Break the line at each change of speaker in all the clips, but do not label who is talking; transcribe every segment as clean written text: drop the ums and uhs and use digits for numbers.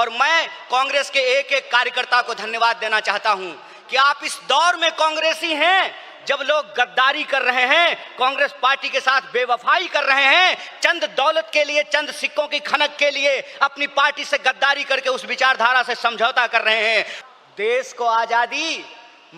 और मैं कांग्रेस के एक एक कार्यकर्ता को धन्यवाद देना चाहता हूं कि आप इस दौर में कांग्रेसी हैं जब लोग गद्दारी कर रहे हैं, कांग्रेस पार्टी के साथ बेवफाई कर रहे हैं, चंद दौलत के लिए, चंद सिक्कों की खनक के लिए अपनी पार्टी से गद्दारी करके उस विचारधारा से समझौता कर रहे हैं। देश को आजादी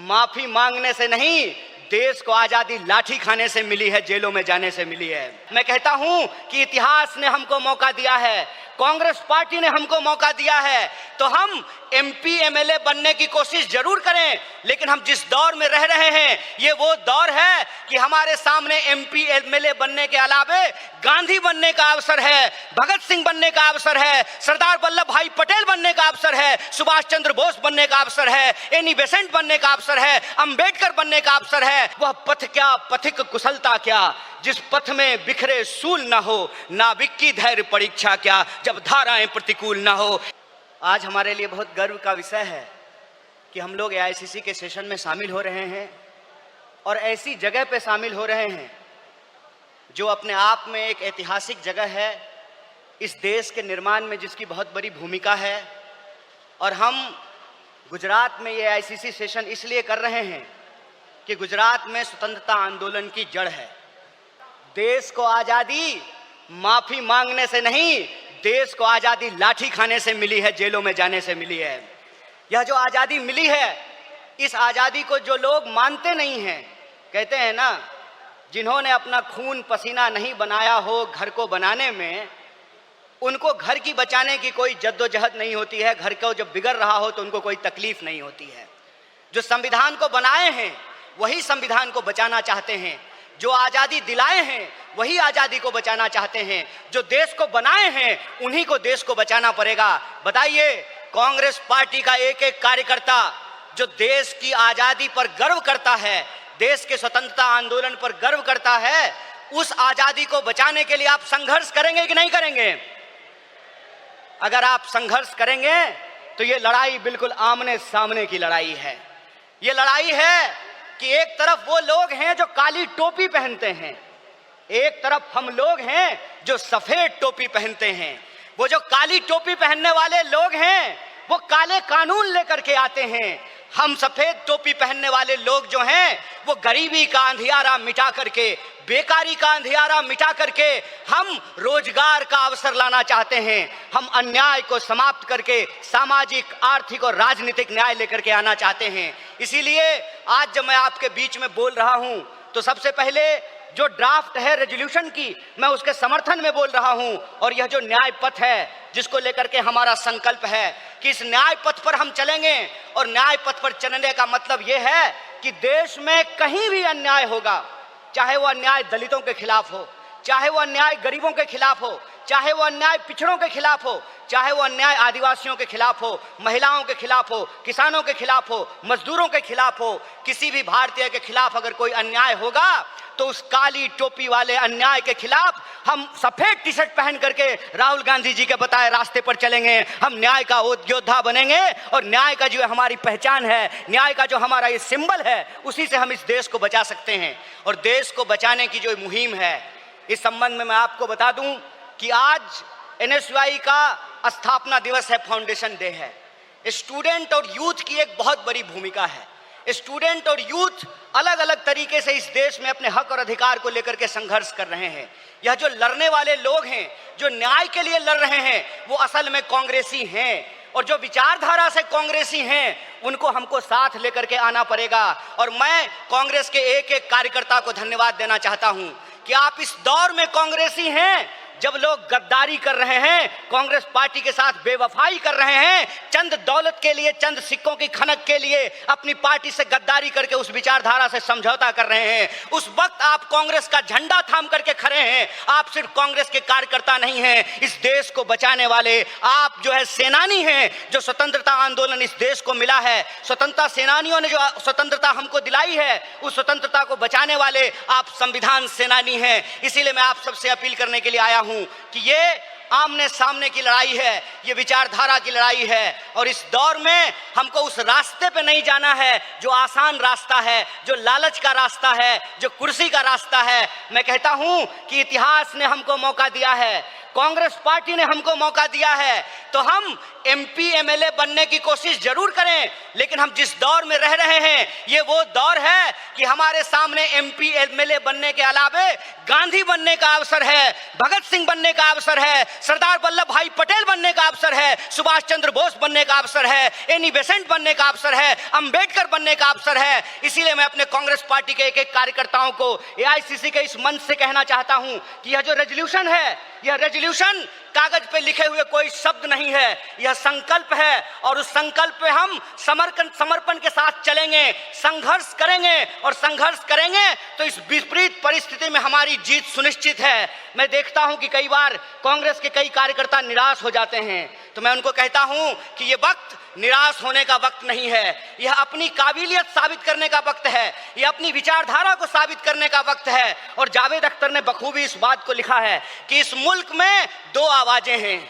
माफी मांगने से नहीं, देश को आजादी लाठी खाने से मिली है, जेलों में जाने से मिली है। मैं कहता हूं कि इतिहास ने हमको मौका दिया है, कांग्रेस पार्टी ने हमको मौका दिया है, तो हम एमपी एमएलए बनने की कोशिश जरूर करें, लेकिन हम जिस दौर में रह रहे हैं ये वो दौर है कि हमारे सामने एमपी एमएलए बनने के अलावे गांधी बनने का अवसर है, भगत सिंह बनने का अवसर है, सरदार वल्लभ भाई पटेल बनने का अवसर है, सुभाष चंद्र बोस बनने का अवसर है, एनी बेसेंट बनने का अवसर है, अंबेडकर बनने का अवसर है। वह पथ क्या, पथिक कुशलता क्या, जिस पथ में बिखरे सूल न हो, नाविक की धैर्य परीक्षा क्या, जब धाराएं प्रतिकूल न हो। आज हमारे लिए बहुत गर्व का विषय है कि हम लोग एआईसीसी के सेशन में शामिल हो रहे हैं और ऐसी जगह पे शामिल हो रहे हैं जो अपने आप में एक ऐतिहासिक जगह है, इस देश के निर्माण में जिसकी बहुत बड़ी भूमिका है। और हम गुजरात में ये एआईसीसी सेशन इसलिए कर रहे हैं कि गुजरात में स्वतंत्रता आंदोलन की जड़ है। देश को आजादी माफी मांगने से नहीं, देश को आजादी लाठी खाने से मिली है, जेलों में जाने से मिली है। यह जो आजादी मिली है, इस आजादी को जो लोग मानते नहीं हैं, कहते हैं ना, जिन्होंने अपना खून पसीना नहीं बनाया हो घर को बनाने में, उनको घर की बचाने की कोई जद्दोजहद नहीं होती है। घर को जब बिगड़ रहा हो तो उनको कोई तकलीफ नहीं होती है। जो संविधान को बनाए हैं वही संविधान को बचाना चाहते हैं, जो आजादी दिलाए हैं वही आजादी को बचाना चाहते हैं, जो देश को बनाए हैं उन्हीं को देश को बचाना पड़ेगा। बताइए, कांग्रेस पार्टी का एक एक कार्यकर्ता जो देश की आजादी पर गर्व करता है, देश के स्वतंत्रता आंदोलन पर गर्व करता है, उस आजादी को बचाने के लिए आप संघर्ष करेंगे कि नहीं करेंगे? अगर आप संघर्ष करेंगे तो ये लड़ाई बिल्कुल आमने सामने की लड़ाई है। ये लड़ाई है कि एक तरफ वो लोग हैं जो काली टोपी पहनते हैं, एक तरफ हम लोग हैं जो सफेद टोपी पहनते हैं। वो जो काली टोपी पहनने वाले लोग हैं वो काले कानून लेकर के आते हैं। हम सफेद टोपी पहनने वाले लोग जो हैं वो गरीबी का अंधियारा मिटा करके, बेकारी का अंधियारा मिटा करके हम रोजगार का अवसर लाना चाहते हैं। हम अन्याय को समाप्त करके सामाजिक, आर्थिक और राजनीतिक न्याय लेकर के आना चाहते हैं। इसीलिए आज जब मैं आपके बीच में बोल रहा हूं तो सबसे पहले जो ड्राफ्ट है रेजोल्यूशन की, मैं उसके समर्थन में बोल रहा हूं। और यह जो न्याय पथ है जिसको लेकर के हमारा संकल्प है कि इस न्याय पथ पर हम चलेंगे, और न्याय पथ पर चलने का मतलब यह है कि देश में कहीं भी अन्याय होगा, चाहे वो अन्याय दलितों के खिलाफ हो, चाहे वो अन्याय गरीबों के खिलाफ हो, चाहे वो अन्याय पिछड़ों के खिलाफ हो, चाहे वो अन्याय आदिवासियों के खिलाफ हो, महिलाओं के खिलाफ हो, किसानों के खिलाफ हो, मजदूरों के खिलाफ हो, किसी भी भारतीय के खिलाफ अगर कोई अन्याय होगा तो उस काली टोपी वाले अन्याय के खिलाफ हम सफेद टी शर्ट पहन करके राहुल गांधी जी के बताए रास्ते पर चलेंगे। हम न्याय का योद्धा बनेंगे और न्याय का जो हमारी पहचान है, न्याय का जो हमारा ये सिंबल है, उसी से हम इस देश को बचा सकते हैं। और देश को बचाने की जो मुहिम है, इस संबंध में मैं आपको बता दूं कि आज एनएसयूआई का स्थापना दिवस है, फाउंडेशन डे है। स्टूडेंट और यूथ की एक बहुत बड़ी भूमिका है। स्टूडेंट और यूथ अलग अलग तरीके से इस देश में अपने हक और अधिकार को लेकर के संघर्ष कर रहे हैं। यह जो लड़ने वाले लोग हैं, जो न्याय के लिए लड़ रहे हैं, वो असल में कांग्रेसी हैं। और जो विचारधारा से कांग्रेसी हैं उनको हमको साथ लेकर के आना पड़ेगा। और मैं कांग्रेस के एक एक कार्यकर्ता को धन्यवाद देना चाहता हूं कि आप इस दौर में कांग्रेसी हैं जब लोग गद्दारी कर रहे हैं, कांग्रेस पार्टी के साथ बेवफाई कर रहे हैं, चंद दौलत के लिए, चंद सिक्कों की खनक के लिए अपनी पार्टी से गद्दारी करके उस विचारधारा से समझौता कर रहे हैं, उस वक्त आप कांग्रेस का झंडा थाम करके खड़े हैं। आप सिर्फ कांग्रेस के कार्यकर्ता नहीं हैं, इस देश को बचाने वाले आप जो है सेनानी हैं। जो स्वतंत्रता आंदोलन इस देश को मिला है, स्वतंत्रता सेनानियों ने जो स्वतंत्रता हमको दिलाई है, उस स्वतंत्रता को बचाने वाले आप संविधान सेनानी हैं। इसीलिए मैं आप सबसे अपील करने के लिए आया हूं कि ये आमने सामने की लड़ाई है, ये विचारधारा की लड़ाई है। और इस दौर में हमको उस रास्ते पे नहीं जाना है जो आसान रास्ता है, जो लालच का रास्ता है, जो कुर्सी का रास्ता है। मैं कहता हूं कि इतिहास ने हमको मौका दिया है, कांग्रेस पार्टी ने हमको मौका दिया है तो हम एमपी एमएलए बनने की कोशिश जरूर करें, लेकिन हम जिस दौर में रह रहे हैं ये वो दौर है कि हमारे सामने एमपी एमएलए बनने के अलावे गांधी बनने का अवसर है, भगत सिंह बनने का अवसर है, सरदार वल्लभ भाई पटेल बनने का अवसर है, सुभाष चंद्र बोस बनने का अवसर है, एनी बेसेंट बनने का अवसर है, अंबेडकर बनने का अवसर है। इसीलिए मैं अपने कांग्रेस पार्टी के एक एक कार्यकर्ताओं को एआईसीसी के इस मंच से कहना चाहता हूं कि यह जो रेजोल्यूशन है, यह रेजोल्यूशन कागज पे लिखे हुए कोई शब्द नहीं है, यह संकल्प है और उस संकल्प पे हम समर्पण के साथ चलेंगे, संघर्ष करेंगे और संघर्ष करेंगे तो इस विपरीत परिस्थिति में हमारी जीत सुनिश्चित है। मैं देखता हूं कि कई बार कांग्रेस के कई कार्यकर्ता निराश हो जाते हैं, तो मैं उनको कहता हूं कि यह वक्त निराश होने का वक्त नहीं है, यह अपनी काबिलियत साबित करने का वक्त है, यह अपनी विचारधारा को साबित करने का वक्त है। और जावेद अख्तर ने बखूबी इस बात को लिखा है कि इस मुल्क में दो आवाजें हैं,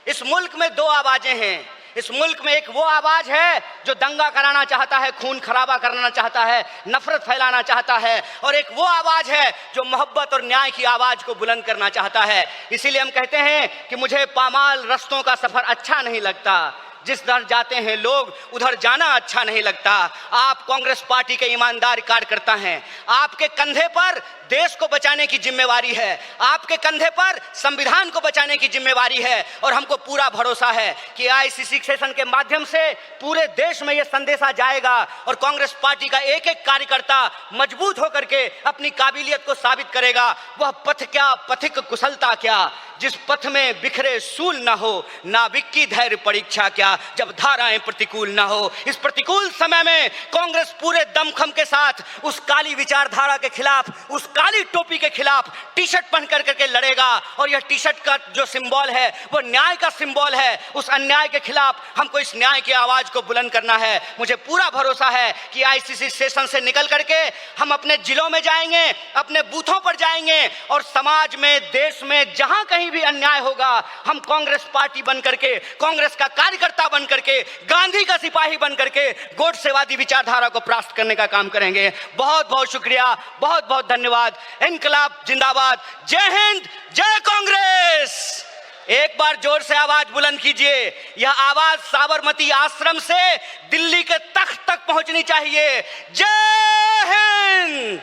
इस मुल्क में दो आवाजें हैं। इस मुल्क में एक वो आवाज है जो दंगा कराना चाहता है, खून खराबा करना चाहता है, नफरत फैलाना चाहता है, और एक वो आवाज है जो मोहब्बत और न्याय की आवाज को बुलंद करना चाहता है। इसीलिए हम कहते हैं कि मुझे पामाल रस्तों का सफर अच्छा नहीं लगता, जिस दर जाते हैं लोग उधर जाना अच्छा नहीं लगता। आप कांग्रेस पार्टी के ईमानदार कार्यकर्ता हैं, आपके कंधे पर देश को बचाने की जिम्मेवारी है, आपके कंधे पर संविधान को बचाने की जिम्मेवारी है। और हमको पूरा भरोसा है कि आईसीसी सेशन के माध्यम से पूरे देश में यह संदेशा जाएगा और कांग्रेस पार्टी का एक एक कार्यकर्ता मजबूत होकर के अपनी काबिलियत को साबित करेगा। वह पथ क्या, पथिक कुशलता क्या, जिस पथ में बिखरे सूल न हो, नाविक की धैर्य परीक्षा क्या, जब धाराएं प्रतिकूल न हो। इस प्रतिकूल समय में कांग्रेस पूरे दमखम के साथ उस काली विचारधारा के खिलाफ, उस काली टोपी के खिलाफ टी शर्ट पहन करके लड़ेगा। और यह टी शर्ट का जो सिंबल है वो न्याय का सिंबल है। उस अन्याय के खिलाफ हमको इस न्याय की आवाज को बुलंद करना है। मुझे पूरा भरोसा है कि आईसीसी सेशन से निकल करके हम अपने जिलों में जाएंगे, अपने बूथों पर जाएंगे और समाज में, देश में जहां कहीं भी अन्याय होगा हम कांग्रेस पार्टी बन करके, कांग्रेस का कार्यकर्ता बन करके, गांधी का सिपाही बन करके गोडसेवादी विचारधारा को परास्त करने का काम करेंगे। बहुत बहुत शुक्रिया, बहुत बहुत धन्यवाद। इनकलाब जिंदाबाद, जय हिंद, जय कांग्रेस। एक बार जोर से आवाज बुलंद कीजिए। यह आवाज साबरमती आश्रम से दिल्ली के तख्त तक पहुंचनी चाहिए। जय हिंद,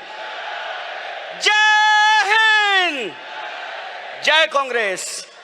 जय हिंद, जय कांग्रेस।